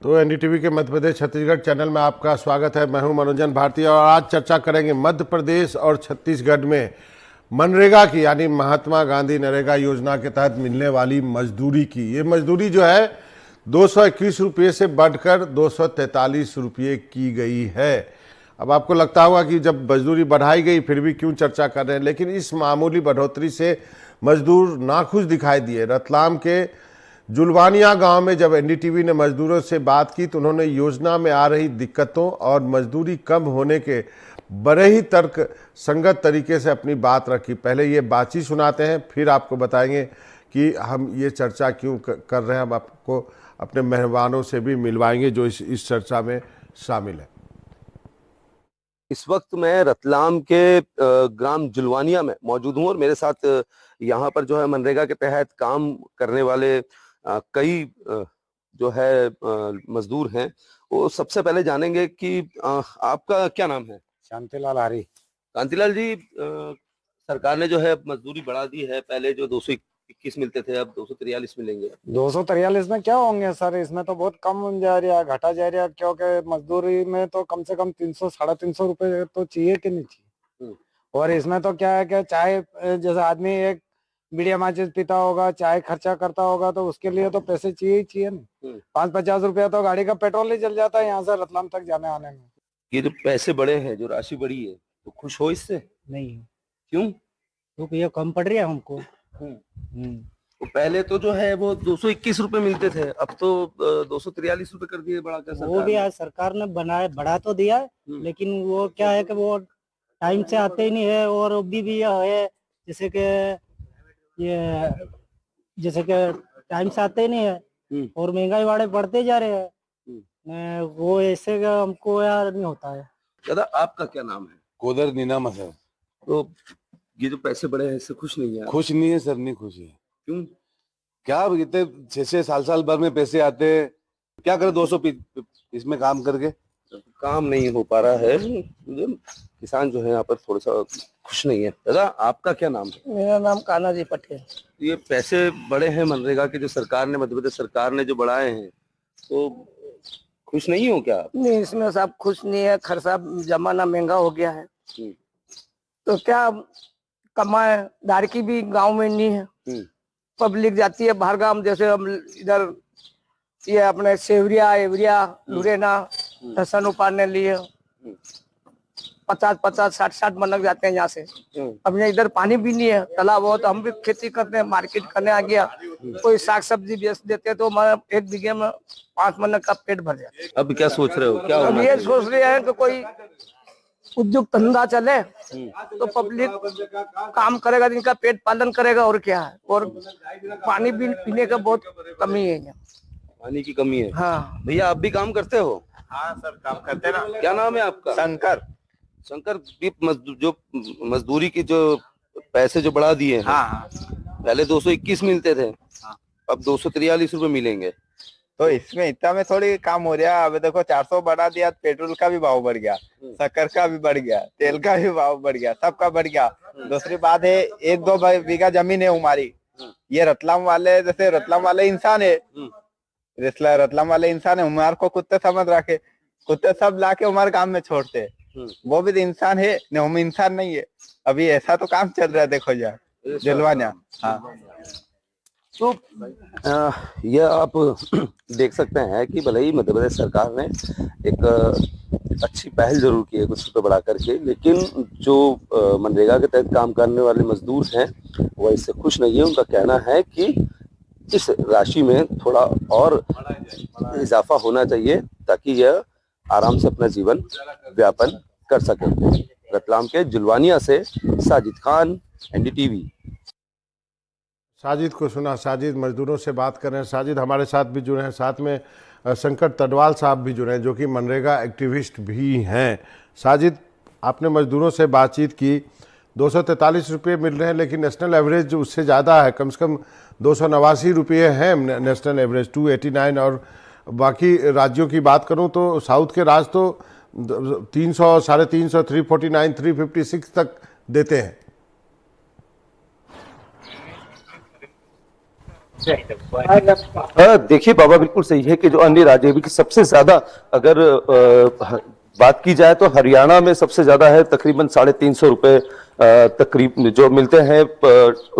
तो एनडीटीवी के मध्य प्रदेश छत्तीसगढ़ चैनल में आपका स्वागत है। मैं हूं मनोरंजन भारती और आज चर्चा करेंगे मध्य प्रदेश और छत्तीसगढ़ में मनरेगा की यानी महात्मा गांधी नरेगा योजना के तहत मिलने वाली मजदूरी की। ये मजदूरी जो है 221 रुपये से बढ़कर 243 रुपये की गई है। अब आपको लगता होगा कि जब मजदूरी बढ़ाई गई फिर भी क्यों चर्चा कर रहे हैं, लेकिन इस मामूली बढ़ोतरी से मजदूर नाखुश दिखाई दिए। रतलाम के जुलवानिया गांव में जब एनडीटीवी ने मजदूरों से बात की तो उन्होंने योजना में आ रही दिक्कतों और मजदूरी कम होने के बड़े ही तर्क संगत तरीके से अपनी बात रखी। पहले ये बातचीत सुनाते हैं, फिर आपको बताएंगे कि हम ये चर्चा क्यों कर रहे हैं। हम आपको अपने मेहमानों से भी मिलवाएंगे जो इस चर्चा में शामिल है। इस वक्त मैं रतलाम के ग्राम जुलवानिया में मौजूद हूँ और मेरे साथ यहाँ पर जो है मनरेगा के तहत काम करने वाले कई जो है मजदूर हैं। वो सबसे पहले जानेंगे कि आपका क्या नाम है? शांतिलाल आर्य। कांतिलाल जी, सरकार ने जो है मजदूरी बढ़ा दी है। पहले जो 221 मिलते थे अब 243 मिलेंगे। 243 में क्या होंगे सर, इसमें तो बहुत कम जा रहा है, घटा जा रहा है, क्योंकि मजदूरी में तो कम से कम 300 साढ़े 300 रुपए तो चाहिए कि नहीं चाहिए। और इसमें तो क्या है कि चाहे जैसे आदमी एक बीड़िया माचिस पीता होगा, चाहे खर्चा करता होगा, तो उसके लिए तो पैसे चाहिए ही चाहिए ना। 5-50 रुपया तो गाड़ी का पेट्रोल ही जल जाता है यहाँ से रतलाम तक जाने आने में। ये जो पैसे बढ़े हैं, जो राशि बढ़ी है, तो खुश हो इससे? नहीं, क्यों? क्योंकि ये कम पड़ रही है हमको। तो पहले तो जो है वो 221 रुपए मिलते थे, अब तो 243 रुपए कर दिए बढ़ाकर सरकार वो भी ने। आज सरकार ने बढ़ा तो दिया है, लेकिन वो क्या है कि वो टाइम से आते ही नहीं है। और अभी भी यह है जैसे कि टाइम से आते ही नहीं है और महंगाई वाले बढ़ते जा रहे हैं। वो ऐसे का हमको यार नहीं होता है। दादा, आपका क्या नाम है? कोदर नीनाम सर। तो ये जो पैसे बढ़े हैं इससे खुश नहीं है? खुश नहीं है सर, नहीं खुश है। क्यों? क्या इतने 6 साल भर में पैसे आते हैं, क्या करे 200 इसमें काम करके काम नहीं हो पा रहा है। किसान जो है यहाँ पर थोड़ा सा खुश नहीं है। दादा, आपका क्या नाम है? मेरा नाम कान्हा जी पटेल। ये पैसे बड़े हैं मनरेगा के जो सरकार ने, मध्य प्रदेश सरकार ने जो बढ़ाए हैं, तो खुश नहीं हो क्या? नहीं, इसमें सब खुश नहीं है। खर्चा जमाना महंगा हो गया है, तो क्या कमाए। दारकी भी गांव में नहीं है, पब्लिक जाती है बाहर गांव। जैसे हम इधर ये अपने सेवरिया एवरिया लुरेना फसल उपाड़ने लिए 50-50 60-60 मनक जाते हैं यहाँ से। अब यहाँ इधर पानी भी नहीं है, तालाब हो, तो हम भी खेती करते हैं, मार्केट करने आ गया। कोई साग सब्जी बेच देते तो हमारा 1 बीघे में 5 मनक का पेट भर जाता है। अब क्या सोच रहे हो? क्या अब होना ये चाहिए? सोच रहे हैं कि कोई उद्योग धंधा चले तो पब्लिक काम करेगा, जिनका पेट पालन करेगा। और क्या है, और पानी भी पीने का बहुत कमी है यहाँ। पानी की कमी है। हाँ भैया, आप भी काम करते हो? हाँ सर, काम करते हैं ना। क्या नाम है आपका? शंकर। शंकर भी जो मजदूरी की जो पैसे जो बढ़ा दिए हैं। हाँ, पहले 221 मिलते थे, अब 243 रुपए मिलेंगे। तो इसमें इतना में थोड़ी काम हो रहा है। अब देखो 400 बढ़ा दिया, पेट्रोल का भी भाव बढ़ गया, शक्कर का भी बढ़ गया, तेल का भी भाव बढ़ गया, सबका बढ़ गया। दूसरी बात है, 1-2 बीघा जमीन है हमारी। ये रतलाम वाले, जैसे रतलाम वाले इंसान है, रतलाम वाले इंसान है, हमारे को कुत्ते समझ रखे, कुत्ते सब लाके हमारे काम में छोड़ते। वो भी तो इंसान है न, हम इंसान नहीं है। अभी ऐसा तो काम चल रहा है, देखो यार जलवाना। हाँ, तो यह आप देख सकते हैं कि भले ही मध्य प्रदेश सरकार ने एक अच्छी पहल जरूर की है कुछ रुपये बढ़ा करके, लेकिन जो मनरेगा के तहत काम करने वाले मजदूर हैं वह इससे खुश नहीं है। उनका कहना है कि इस राशि में थोड़ा और इजाफा होना चाहिए ताकि यह आराम से अपना जीवन व्यापन कर सके। रतलाम के जुलवानिया से साजिद खान, एनडीटीवी। साजिद को सुना। साजिद मजदूरों से बात कर रहे हैं। साजिद हमारे साथ भी जुड़े हैं, साथ में शंकर तडवाल साहब भी जुड़े हैं जो कि मनरेगा एक्टिविस्ट भी हैं। साजिद, आपने मजदूरों से बातचीत की, 243 रुपये मिल रहे हैं, लेकिन नेशनल एवरेज जो उससे ज़्यादा है, कम से कम 289 रुपये है नेशनल एवरेज, 289। और बाकी राज्यों की बात करूं तो साउथ के राज्य तो 300, 350, 349, 356 तक देते हैं। देखिए बाबा, बिल्कुल सही है कि जो अन्य राज्य भी कि सबसे ज्यादा अगर बात की जाए तो हरियाणा में सबसे ज्यादा है, तकरीबन 350 रुपए तकरीब जो मिलते हैं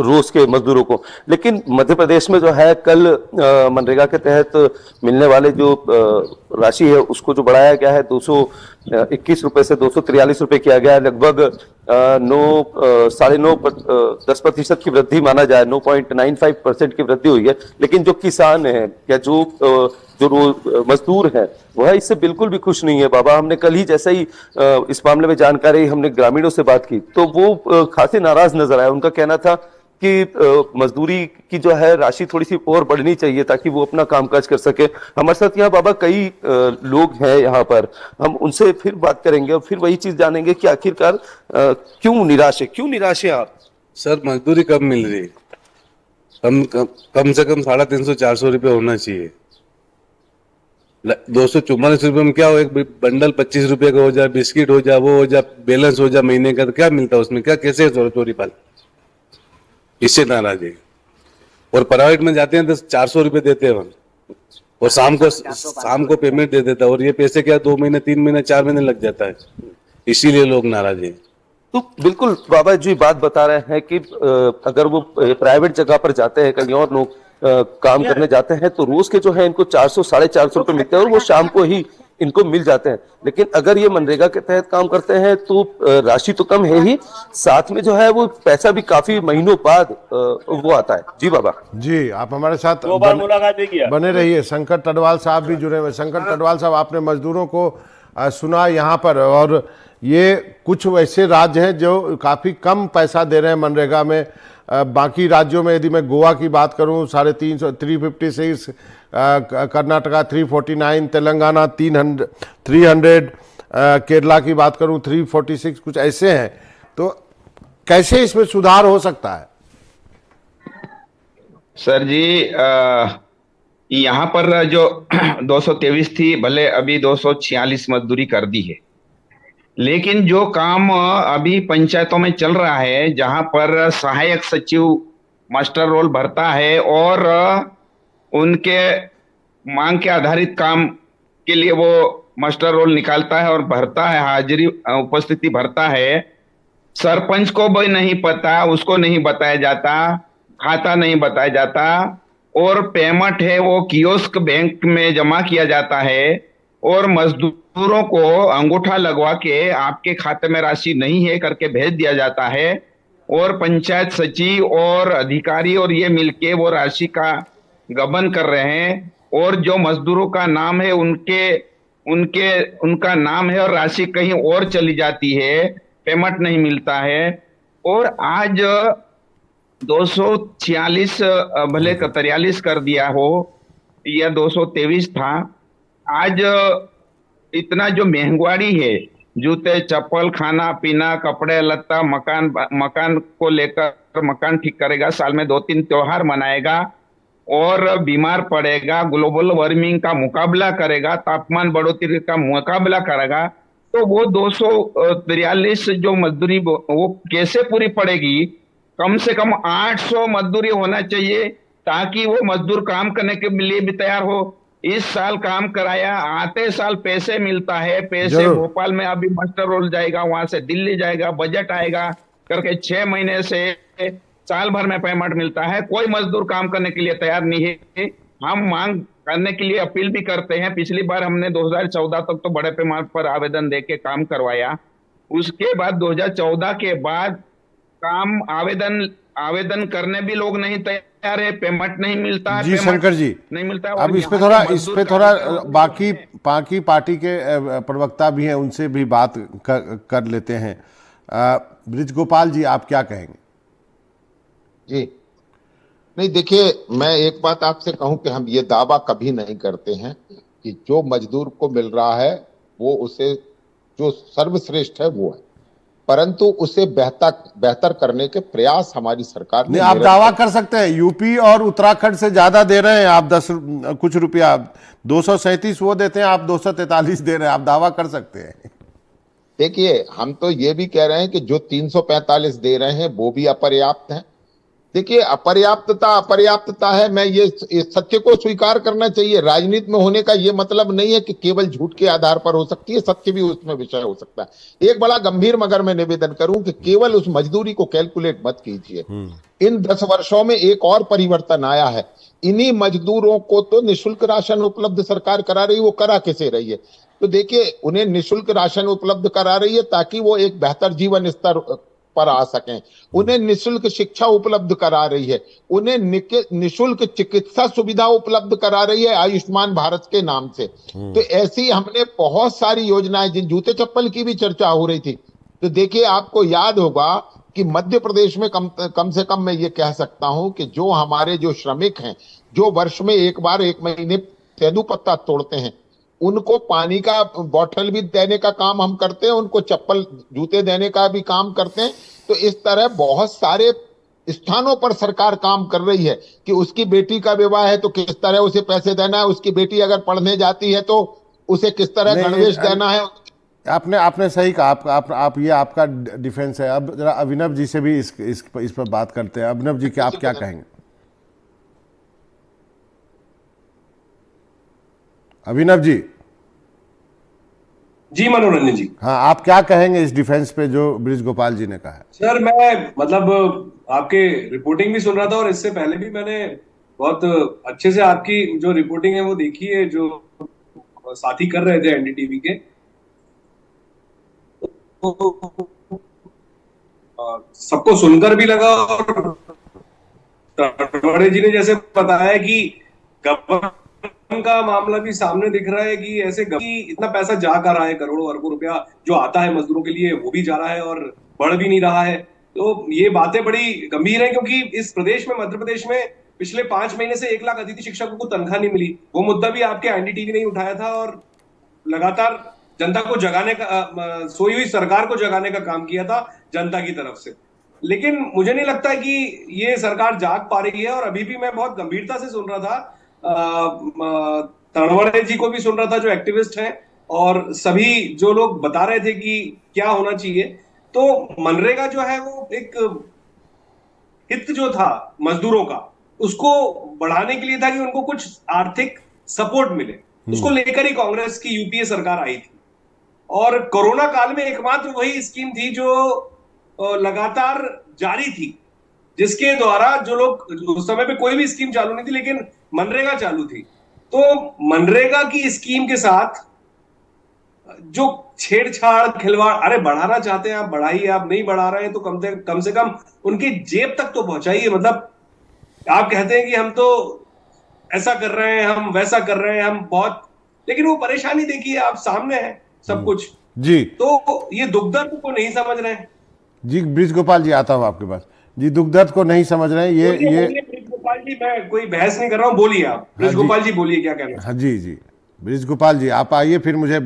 रोज के मजदूरों को। लेकिन मध्य प्रदेश में जो है कल मनरेगा के तहत मिलने वाले जो राशि है उसको जो बढ़ाया गया है 221 रुपए से 243 रुपए किया गया है। लगभग 10% की वृद्धि माना जाए, 9.95% की वृद्धि हुई है। लेकिन जो किसान है या जो मजदूर है वह इससे बिल्कुल भी खुश नहीं है बाबा। हमने कल ही जैसे ही इस मामले में जानकारी हमने ग्रामीणों से बात की तो वो खासे नाराज नजर आए। उनका कहना था कि मजदूरी की जो है राशि थोड़ी सी और बढ़नी चाहिए ताकि वो अपना कामकाज कर सके। हमारे साथ यहाँ बाबा कई लोग हैं यहाँ पर, हम उनसे फिर बात करेंगे और फिर वही चीज जानेंगे कि आखिरकार क्यों निराश है आप? सर मजदूरी कम मिल रही है, कम से कम 350-400 रुपये होना चाहिए। 244 रुपये में क्या हो, एक बंडल 25 रुपए का हो जाए, बिस्किट हो जाए, वो हो जाए, बैलेंस हो जाए महीने का, तो क्या मिलता है उसमें? क्या कैसे चोरी पाल, इससे नाराज है। और प्राइवेट में जाते हैं तो 400 रुपये देते हैं हम, और शाम को पेमेंट दे देता है, और ये पैसे क्या 2 महीने 3 महीने 4 महीने लग जाता है, इसीलिए लोग नाराज हैं। तो बिल्कुल बाबा जी बात बता रहे हैं कि अगर वो प्राइवेट जगह पर जाते हैं, कहीं और लोग काम करने जाते हैं तो रोज के जो है इनको 400-450 रुपए मिलते हैं और वो शाम को ही इनको मिल जाते हैं। लेकिन अगर ये मनरेगा के तहत काम करते हैं तो राशि तो कम है ही, साथ में जो है वो पैसा भी काफी महीनों बाद वो आता है। जी बाबा जी, आप हमारे साथ बने रहिए। शंकर टडवाल साहब भी जुड़े हुए। शंकर टडवाल साहब, आपने मजदूरों को सुना यहाँ पर, और ये कुछ वैसे राज्य हैं जो काफ़ी कम पैसा दे रहे हैं मनरेगा में। बाकी राज्यों में यदि मैं गोवा की बात करूं 356, कर्नाटका 349, तेलंगाना 300, केरला की बात करूं 346, कुछ ऐसे हैं। तो कैसे इसमें सुधार हो सकता है? सर जी, यहाँ पर जो 223 थी, भले अभी 246 मजदूरी कर दी है, लेकिन जो काम अभी पंचायतों में चल रहा है, जहां पर सहायक सचिव मास्टर रोल भरता है और उनके मांग के आधारित काम के लिए वो मास्टर रोल निकालता है और भरता है, हाजिरी उपस्थिति भरता है। सरपंच को भी नहीं पता, उसको नहीं बताया जाता, खाता नहीं बताया जाता, और पेमेंट है वो कियोस्क बैंक में जमा किया जाता है, और मजदूरों को अंगूठा लगवा के आपके खाते में राशि नहीं है करके भेज दिया जाता है, और पंचायत सचिव और अधिकारी और ये मिलके वो राशि का गबन कर रहे हैं, और जो मजदूरों का नाम है उनका नाम है और राशि कहीं और चली जाती है, पेमेंट नहीं मिलता है। और आज 246 भले 43 कर दिया हो या 223 था, आज इतना जो महंगाई है, जूते चप्पल, खाना पीना, कपड़े लत्ता, मकान को लेकर मकान ठीक करेगा, साल में 2-3 त्योहार मनाएगा और बीमार पड़ेगा, ग्लोबल वार्मिंग का मुकाबला करेगा, तापमान बढ़ोतरी का मुकाबला करेगा, तो वो 243 जो मजदूरी वो कैसे पूरी पड़ेगी? कम से कम 800 मजदूरी होना चाहिए ताकि वो मजदूर काम करने के लिए भी तैयार हो। इस साल काम कराया, आते साल पैसे मिलता है, पैसे भोपाल में अभी मास्टर रोल जाएगा, वहां से दिल्ली जाएगा, बजट आएगा करके 6 महीने से साल भर में पेमेंट मिलता है। कोई मजदूर काम करने के लिए तैयार नहीं है। हम मांग करने के लिए अपील भी करते हैं। पिछली बार हमने 2014 तक तो बड़े पैमाने पर आवेदन देके काम करवाया, उसके बाद 2014 के बाद काम आवेदन करने भी लोग नहीं तैयार है, पेमेंट नहीं मिलता है। जी शंकर जी, नहीं मिलता। अब इस पे थोड़ा बाकी पार्टी के प्रवक्ता भी हैं, उनसे भी बात कर लेते हैं। ब्रिज गोपाल जी, आप क्या कहेंगे? जी नहीं, देखिए, मैं एक बात आपसे कहूं कि हम ये दावा कभी नहीं करते हैं कि जो मजदूर को मिल रहा है वो उसे जो सर्वश्रेष्ठ है वो है, परंतु उसे बेहतर करने के प्रयास हमारी सरकार ने। आप दावा कर सकते हैं यूपी और उत्तराखंड से ज्यादा दे रहे हैं आप, 10 कुछ रुपया, 237 वो देते हैं, आप 243 दे रहे हैं, आप दावा कर सकते हैं। देखिए, हम तो ये भी कह रहे हैं कि जो 345 दे रहे हैं वो भी अपर्याप्त है, देखिए, अपर्याप्तता है। मैं ये इस सत्य को स्वीकार करना चाहिए। राजनीति में होने का ये मतलब नहीं है कि केवल झूठ के आधार पर हो सकती है, सत्य भी उसमें विषय हो सकता है। एक बड़ा गंभीर मगर मैं निवेदन करूं कि केवल उस मजदूरी को कैलकुलेट मत कीजिए। इन 10 वर्षों में एक और परिवर्तन आया है। इन्हीं मजदूरों को तो निःशुल्क राशन उपलब्ध सरकार करा रही है। वो करा कैसे रही है? तो देखिए, उन्हें निःशुल्क राशन उपलब्ध करा रही है ताकि वो एक बेहतर जीवन स्तर पर आ सकें। उन्हें निःशुल्क शिक्षा उपलब्ध करा रही है। उन्हें निःशुल्क चिकित्सा सुविधा उपलब्ध करा रही है आयुष्मान भारत के नाम से। तो ऐसी हमने बहुत सारी योजनाएं, जिन जूते चप्पल की भी चर्चा हो रही थी। तो देखिए, आपको याद होगा कि मध्य प्रदेश में कम से कम मैं ये कह सकता हूं कि जो हमारे जो श्रमिक हैं, जो वर्ष में एक बार 1 महीने तेंदू पत्ता तोड़ते हैं, उनको पानी का बोतल भी देने का काम हम करते हैं, उनको चप्पल जूते देने का भी काम करते हैं। तो इस तरह बहुत सारे स्थानों पर सरकार काम कर रही है कि उसकी बेटी का विवाह है तो किस तरह उसे पैसे देना है, उसकी बेटी अगर पढ़ने जाती है तो उसे किस तरह गणवेश देना है। आपने सही कहा। आप ये आपका डिफेंस है। अब जरा अभिनव जी से भी इस पर बात करते हैं। अभिनव जी, क्या आप क्या कहेंगे? अभिनव जी। जी मनोरंजन जी। हाँ, आप क्या कहेंगे इस डिफेंस पे जो बृज गोपाल जी ने कहा है? सर, मैं मतलब आपके रिपोर्टिंग भी सुन रहा था और इससे पहले भी मैंने बहुत अच्छे से आपकी जो रिपोर्टिंग है वो देखी है, जो साथी कर रहे थे एनडीटीवी के। सबको सुनकर भी लगा और तड़वड़े जी ने जैसे बताया कि गबन का मामला भी सामने दिख रहा है कि ऐसे इतना पैसा जा कर रहा है, करोड़ों अरबों रुपया जो आता है मजदूरों के लिए वो भी जा रहा है और बढ़ भी नहीं रहा है। तो ये बातें बड़ी गंभीर है, क्योंकि इस प्रदेश में, मध्य प्रदेश में पिछले 5 महीने से 1 लाख अतिथि शिक्षकों को तनख्वाह नहीं मिली। वो मुद्दा भी आपके एनडीटीवी ने उठाया था और लगातार जनता को जगाने का, सोई हुई सरकार को जगाने का काम किया था जनता की तरफ से। लेकिन मुझे नहीं लगता कि ये सरकार जाग पा रही है। और अभी भी मैं बहुत गंभीरता से सुन रहा था, तड़वड़े जी को भी सुन रहा था जो एक्टिविस्ट हैं, और सभी जो लोग बता रहे थे कि क्या होना चाहिए। तो मनरेगा जो है वो एक हित जो था मजदूरों का, उसको बढ़ाने के लिए था कि उनको कुछ आर्थिक सपोर्ट मिले। उसको लेकर ही कांग्रेस की यूपीए सरकार आई थी। और कोरोना काल में एकमात्र वही स्कीम थी जो लगातार जारी थी, जिसके द्वारा जो लोग, उस समय पे कोई भी स्कीम चालू नहीं थी लेकिन मनरेगा चालू थी। तो मनरेगा की स्कीम के साथ जो छेड़छाड़, खिलवाड़, अरे बढ़ाना चाहते हैं आप बढ़ाइए, आप नहीं बढ़ा रहे हैं तो कम से कम उनकी जेब तक तो पहुंचाइए। मतलब आप कहते हैं कि हम तो ऐसा कर रहे हैं, हम वैसा कर रहे हैं, हम बहुत, लेकिन वो परेशानी देखिए आप सामने है सब कुछ जी। तो ये दुख दर्द को नहीं समझ रहे हैं जी। बृज गोपाल जी, आता हूं आपके पास जी। दुख दर्द को नहीं समझ रहे हैं ये बृज गोपाल जी, मैं कोई बहस नहीं कर रहा हूं, बोलिए आप। बृज गोपाल जी बोलिए, क्या कहना है? हाँ जी जी, बृज गोपाल जी आप आइए, फिर मुझे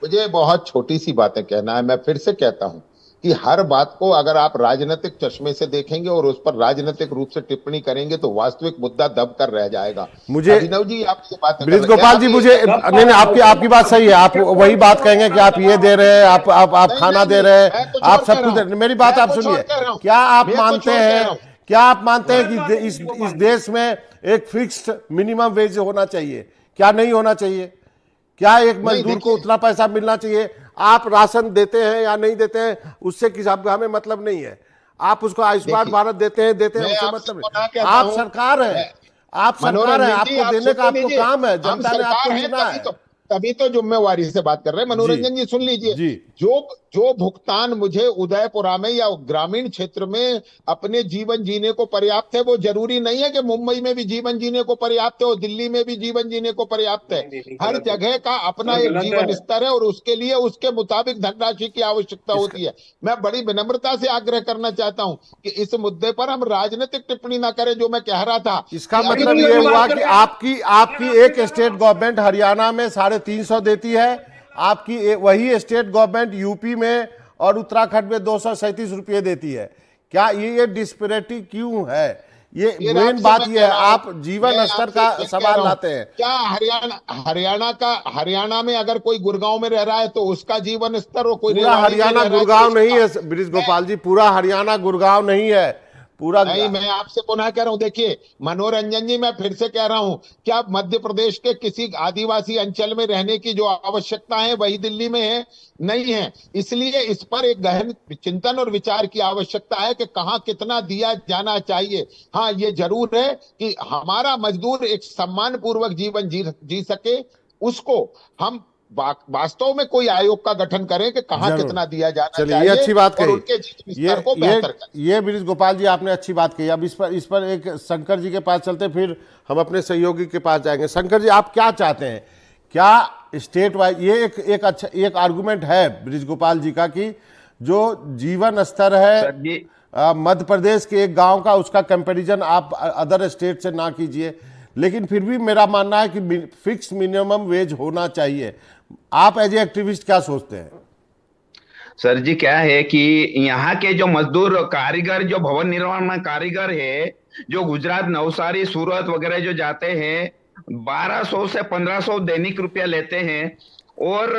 मुझे बहुत छोटी सी बातें कहना है। मैं फिर से कहता हूं कि हर बात को अगर आप राजनीतिक चश्मे से देखेंगे और उस पर राजनीतिक रूप से टिप्पणी करेंगे तो वास्तविक मुद्दा दब कर रह जाएगा। मुझे अभिनव जी आपसे बात, बृज गोपाल जी, मुझे नहीं, आपकी बात सही है। आप वही बात कहेंगे कि आप ये दे रहे हैं, आप खाना दे रहे हैं, आप सब कुछ दे रहे हैं। मेरी बात आप सुनिए। क्या आप मानते हैं कि इस देश में एक फिक्स्ड मिनिमम वेज होना चाहिए? क्या नहीं होना चाहिए? क्या एक मजदूर को उतना पैसा मिलना चाहिए? आप राशन देते हैं या नहीं देते हैं उससे हमें मतलब नहीं है। आप उसको आयुष्मान भारत देते हैं उससे मतलब नहीं। आप सरकार है, आपको देने का आपको काम है, जनता ने आपको चुना है। तभी तो जिम्मेवारी से बात कर रहे हैं। मनोरंजन जी सुन लीजिए, जो भुगतान मुझे उदयपुरा में या ग्रामीण क्षेत्र में अपने जीवन जीने को पर्याप्त है, वो जरूरी नहीं है कि मुंबई में भी जीवन जीने को पर्याप्त है और दिल्ली में भी जीवन जीने को पर्याप्त है। हर जगह का अपना एक जीवन स्तर है और उसके लिए उसके मुताबिक धनराशि की आवश्यकता होती है। मैं बड़ी विनम्रता से आग्रह करना चाहता हूं कि इस मुद्दे पर हम राजनीतिक टिप्पणी ना करें। जो मैं कह रहा था, इसका मतलब ये हुआ कि आपकी एक स्टेट गवर्नमेंट हरियाणा में 350 देती है, आपकी वही स्टेट गवर्नमेंट यूपी में और उत्तराखंड में 237 रुपये देती है। क्या ये डिस्पैरिटी क्यों है? ये फिर मेन आपसे बात मैं ये कह है, रहा हूं, आप जीवन मैं स्तर आपसे का ये कह सवाल रहा हूं, लाते हैं। क्या हरियाणा में अगर कोई गुड़गांव में रह रहा है तो उसका जीवन स्तर, और कोई पूरा रेवाड़ी में हरियाणा रह रहा है तो गुड़गांव नहीं उसका। है ब्रिज गोपाल जी, पूरा हरियाणा गुड़गांव नहीं है, पूरा नहीं, मैं आपसे पुनः कह रहा हूं, देखिए मनोरंजन जी, मैं फिर से कह रहा हूं, क्या मध्य प्रदेश के किसी आदिवासी अंचल में रहने की जो आवश्यकता है वही दिल्ली में है? नहीं है। इसलिए इस पर एक गहन चिंतन और विचार की आवश्यकता है कि कहाँ कितना दिया जाना चाहिए। हाँ, ये जरूर है कि हमारा मजदूर एक सम्मान पूर्वक जीवन जी सके, उसको हम वास्तव में कोई आयोग का गठन करें कि कहाँ जरूर। कितना दिया जाना चलिए, ये चाहिए अच्छी बात और कही। उनके जीवन स्तर को बेहतर करें। ये ब्रिज गोपाल जी आपने अच्छी बात कही। अब इस पर एक शंकर जी के पास चलते, फिर हम अपने सहयोगी के पास जाएंगे। शंकर जी, आप क्या चाहते हैं? क्या स्टेट वाइज ये एक अच्छा एक आर्गुमेंट है ब्रिज गोपाल जी का कि जो जीवन स्तर है सर जी, मध्य प्रदेश के एक गांव का, उसका कंपैरिजन आप अदर स्टेट से ना कीजिए, लेकिन फिर भी मेरा मानना है कि फिक्स मिनिमम वेज होना चाहिए। आप एज ए एक्टिविस्ट क्या सोचते हैं? सर जी क्या है कि यहाँ के जो मजदूर कारीगर, जो भवन निर्माण में कारीगर है, जो गुजरात, नवसारी, सूरत वगैरह जो जाते हैं, 1200 से 1500 दैनिक रुपया लेते हैं, और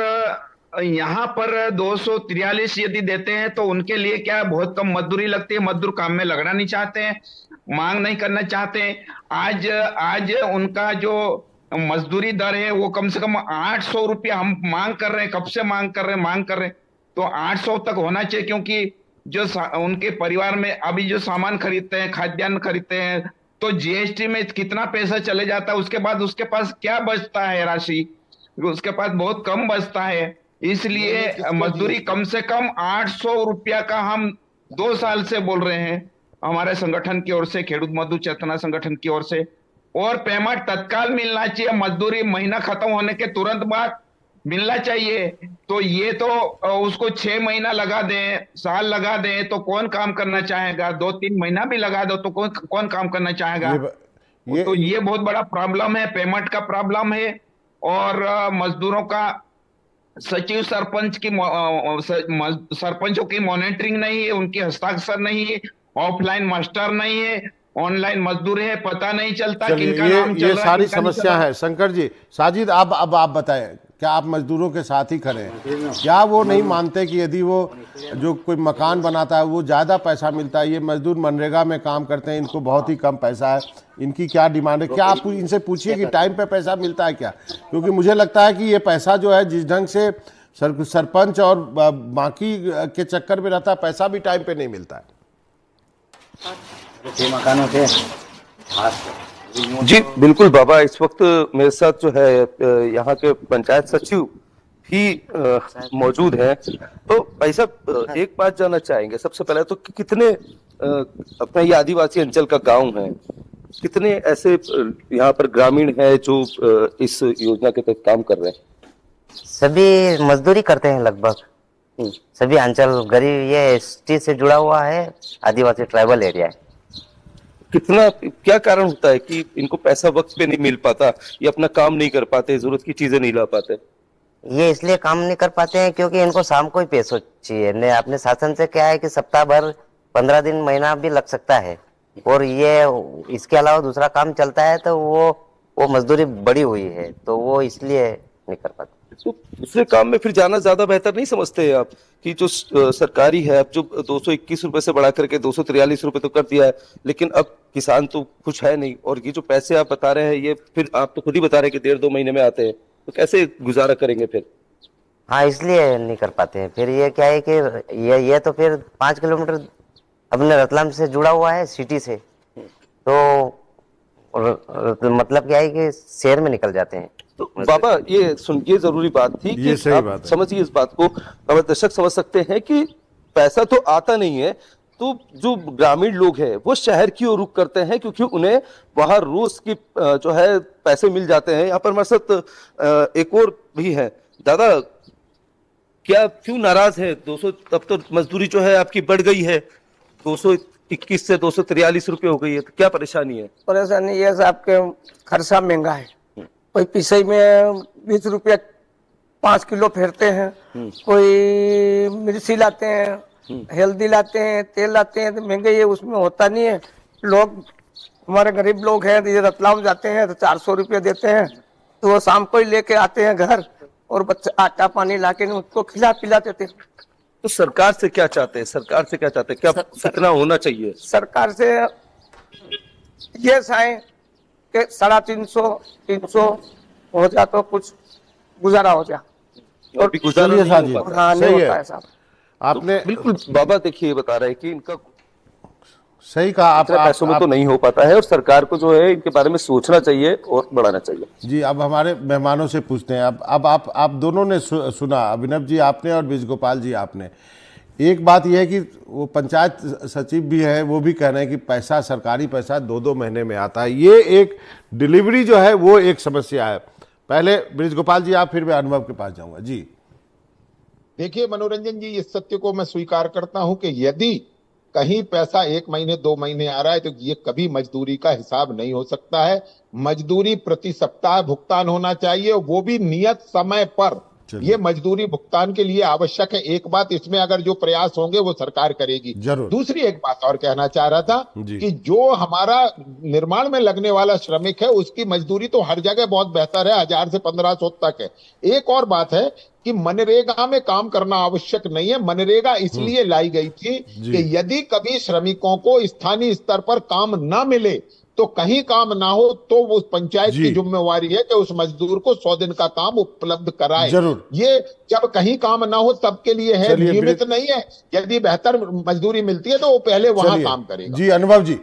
यहाँ पर 243 यदि देते हैं तो उनके लिए क्या बहुत कम मजदूरी लगती है। मजदूर काम में लगना नहीं चाहते हैं, मांग नहीं करना चाहते हैं। आज उनका जो मजदूरी दर है वो कम से कम 800 रुपया हम मांग कर रहे हैं। कब से मांग कर रहे हैं तो 800 तक होना चाहिए, क्योंकि जो उनके परिवार में अभी जो सामान खरीदते हैं, खाद्यान्न खरीदते हैं, तो जीएसटी में कितना पैसा चले जाता है, उसके बाद उसके पास क्या बचता है राशि, उसके पास बहुत कम बचता है। इसलिए मजदूरी कम से कम 800 रुपया का हम 2 साल से बोल रहे हैं, हमारे संगठन की ओर से, खेडूत मजदूर चेतना संगठन की ओर से। और पेमेंट तत्काल मिलना चाहिए, मजदूरी महीना खत्म होने के तुरंत बाद मिलना चाहिए। तो ये तो उसको 6 महीना लगा दें, साल लगा दें, तो कौन काम करना चाहेगा? 2-3 महीना भी लगा दो तो कौन काम करना चाहेगा? तो ये बहुत बड़ा प्रॉब्लम है, पेमेंट का प्रॉब्लम है। और मजदूरों का सचिव सरपंचों की मॉनिटरिंग नहीं है, उनके हस्ताक्षर नहीं है, ऑफलाइन मास्टर नहीं है, ऑनलाइन मजदूर है, पता नहीं चलता किनका नाम चल रहा है। ये सारी किनका नहीं चल समस्या रहा है। शंकर जी, साजिद, अब आप बताएं, क्या आप मजदूरों के साथ ही खड़े हैं? क्या वो नहीं मानते कि यदि वो जो कोई मकान बनाता है वो ज़्यादा पैसा मिलता है? ये मजदूर मनरेगा में काम करते हैं, इनको बहुत ही कम पैसा है, इनकी क्या डिमांड है? क्या आप इनसे पूछिए कि टाइम पे पैसा मिलता है क्या? क्योंकि मुझे लगता है कि ये पैसा जो है, जिस ढंग से सरपंच और बाकी के चक्कर में रहता है, पैसा भी टाइम पे नहीं मिलता है। जी बिल्कुल बाबा, इस वक्त मेरे साथ जो है यहाँ के पंचायत सचिव भी मौजूद हैं। तो भाई साहब, एक बात जानना चाहेंगे सबसे पहले तो कि कितने अपना ये आदिवासी अंचल का गांव है, कितने ऐसे यहाँ पर ग्रामीण है जो इस योजना के तहत काम कर रहे हैं? सभी मजदूरी करते हैं लगभग सभी अंचल। गरीब ये एसटी से जुड़ा हुआ है, आदिवासी ट्राइबल एरिया है। कितना, क्या कारण होता है कि इनको पैसा वक्त पे नहीं मिल पाता, ये अपना काम नहीं कर पाते, जरूरत की चीजें नहीं ला पाते? ये इसलिए काम नहीं कर पाते हैं क्योंकि इनको शाम को ही पैसा चाहिए। ने अपने शासन से क्या है कि सप्ताह भर 15 दिन महीना भी लग सकता है, और ये इसके अलावा दूसरा काम चलता है, तो वो मजदूरी बढ़ी हुई है, तो वो इसलिए नहीं कर पाते। तो दूसरे काम में फिर जाना ज्यादा बेहतर नहीं समझते हैं आप कि जो सरकारी है, अब जो 221 रुपए से बढ़ा करके 243 रुपए तो कर दिया है, लेकिन अब किसान तो कुछ है नहीं, और ये जो पैसे आप बता रहे हैं, ये फिर आप तो खुद ही बता रहे हैं कि 1.5-2 महीने में आते हैं, तो कैसे गुजारा करेंगे फिर? हाँ, इसलिए नहीं कर पाते हैं। फिर ये क्या है कि ये तो फिर 5 किलोमीटर अपने रतलाम से जुड़ा हुआ है, सिटी से, तो मतलब क्या है कि शहर में निकल जाते हैं। तो बाबा ये सुनिए, जरूरी बात थी कि आप समझिए इस बात को, हमारे दर्शक समझ सकते हैं कि पैसा तो आता नहीं है, तो जो ग्रामीण लोग हैं वो शहर की ओर रुख करते हैं, क्योंकि उन्हें वहां रोज की जो है पैसे मिल जाते हैं। यहाँ पर हमारे साथ एक और भी है। दादा, क्या क्यों नाराज है? 200, तब तो मजदूरी जो है आपकी बढ़ गई है, 221 से 243 रुपए हो गई है, तो क्या परेशानी है? परेशानी ये साहब के खर्चा महंगा है। कोई पिसई में 20 रुपया 5 किलो फेरते हैं, कोई मिर्ची लाते हैं, हल्दी लाते हैं, तेल लाते हैं, तो महंगे ये उसमें होता नहीं है। लोग हमारे गरीब लोग हैं, ये रतलाम जाते हैं तो 400 रुपये देते हैं, तो वो शाम को ही लेके आते हैं घर और बच्चे आटा पानी लाके उसको खिला पिला देते हैं। तो सरकार से क्या चाहते हैं, सरकार से क्या चाहते हैं, क्या कितना होना चाहिए? सरकार से ये चाहें कि 350-300 हो जा तो कुछ गुजारा हो जाए। और भी गुजारा चलिए नहीं साजिद, हो पाता। हाँ, नहीं सही होता है। है साहब। आपने बिल्कुल बाबा देखिए बता रहे हैं कि इनका सही कहा। इतने पैसों में तो नहीं हो पाता है और सरकार को जो है इनके बारे में सोचना चाहिए और बढ़ाना चाहिए। जी, अब हमारे मेहमानों से पूछते हैं। अब आप दोनों ने सुना, अभिनव जी आपने और ब्रिज गोपाल जी आपने। एक बात यह है कि वो पंचायत सचिव भी है, वो भी कह रहे हैं कि पैसा, सरकारी पैसा 2-2 महीने में आता है। ये एक डिलीवरी जो है वो एक समस्या है। पहले ब्रिज गोपाल जी आप, फिर मैं अनुभव के पास जाऊंगा। जी देखिए मनोरंजन जी, इस सत्य को मैं स्वीकार करता हूं कि यदि कहीं पैसा 1 महीने 2 महीने आ रहा है तो ये कभी मजदूरी का हिसाब नहीं हो सकता है। मजदूरी प्रति सप्ताह भुगतान होना चाहिए, वो भी नियत समय पर। ये मजदूरी भुगतान के लिए आवश्यक है। एक बात इसमें अगर जो प्रयास होंगे वो सरकार करेगी। जरूर। दूसरी एक बात और कहना चाह रहा था जी। कि जो हमारा निर्माण में लगने वाला श्रमिक है उसकी मजदूरी तो हर जगह बहुत बेहतर है, 1000 से 1500 तक है। एक और बात है कि मनरेगा में काम करना आवश्यक नहीं है। मनरेगा इसलिए लाई गई थी कि यदि कभी श्रमिकों को स्थानीय स्तर पर काम ना मिले तो कहीं काम ना हो तो उस पंचायत की जिम्मेवारी है कि उस मजदूर को 100 दिन का काम उपलब्ध कराए। जरूर। ये जब कहीं काम ना हो तब के लिए है, नियमित नहीं है। यदि बेहतर मजदूरी मिलती है तो वो पहले वहां काम करेगा। जी अनुभव जी,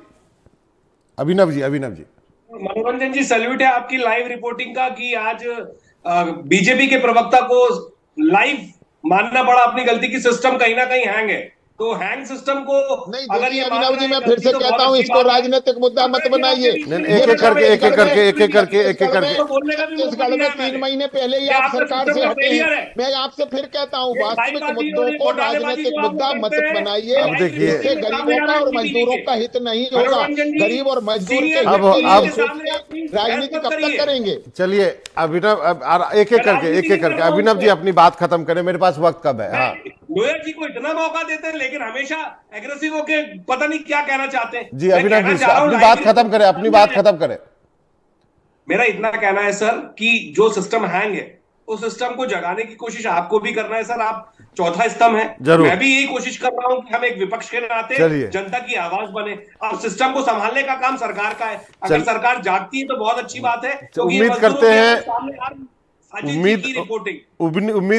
अभिनव जी। मनोरंजन जी, सैल्यूट है आपकी लाइव रिपोर्टिंग का कि आज बीजेपी के प्रवक्ता को लाइव मानना पड़ा अपनी गलती की। सिस्टम कहीं ना कहीं हैंग है, तो हैंग सिस्टम को नहीं अगर ये अभिनव जी, मैं फिर से कहता हूं, इसको राजनीतिक मुद्दा मत बनाइए। एक एक करके छत्तीसगढ़ में 3 महीने पहले ही आप सरकार से हटे हैं। मैं आपसे फिर कहता हूं, वास्तविक मुद्दों को राजनीतिक मुद्दा मत बनाइए। अब देखिए, इससे गरीबों का और मजदूरों का हित नहीं होगा। गरीब और मजदूर के हित अब राजनीति कब तक करेंगे? चलिए अभिनव, एक एक करके अभिनव जी अपनी बात खत्म करें, मेरे पास वक्त कब है। हाँ, लोयर जी को इतना मौका देते हैं लेकिन हमेशा एग्रेसिव होके पता नहीं क्या कहना चाहते हैं। जी अभिनव जी अपनी बात खत्म करें। मेरा इतना कहना है सर कि जो सिस्टम हैंग है उस सिस्टम को जगाने की कोशिश आपको भी करना है सर। आप चौथा स्तंभ है, मैं भी यही कोशिश कर रहा हूं कि हम एक विपक्ष के नाते जनता की आवाज बने और सिस्टम को संभालने का काम सरकार का है। अगर सरकार जागती है तो बहुत अच्छी बात है। उम्मीद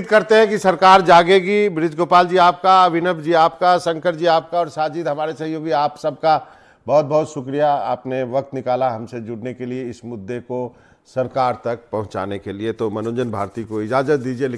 करते हैं कि सरकार जागेगी। ब्रिज गोपाल जी आपका, अभिनव जी आपका, शंकर जी आपका और साजिद हमारे सहयोगी, आप सबका बहुत बहुत शुक्रिया। आपने वक्त निकाला हमसे जुड़ने के लिए, इस मुद्दे को सरकार तक पहुंचाने के लिए। तो मनोरंजन भारती को इजाजत दीजिए।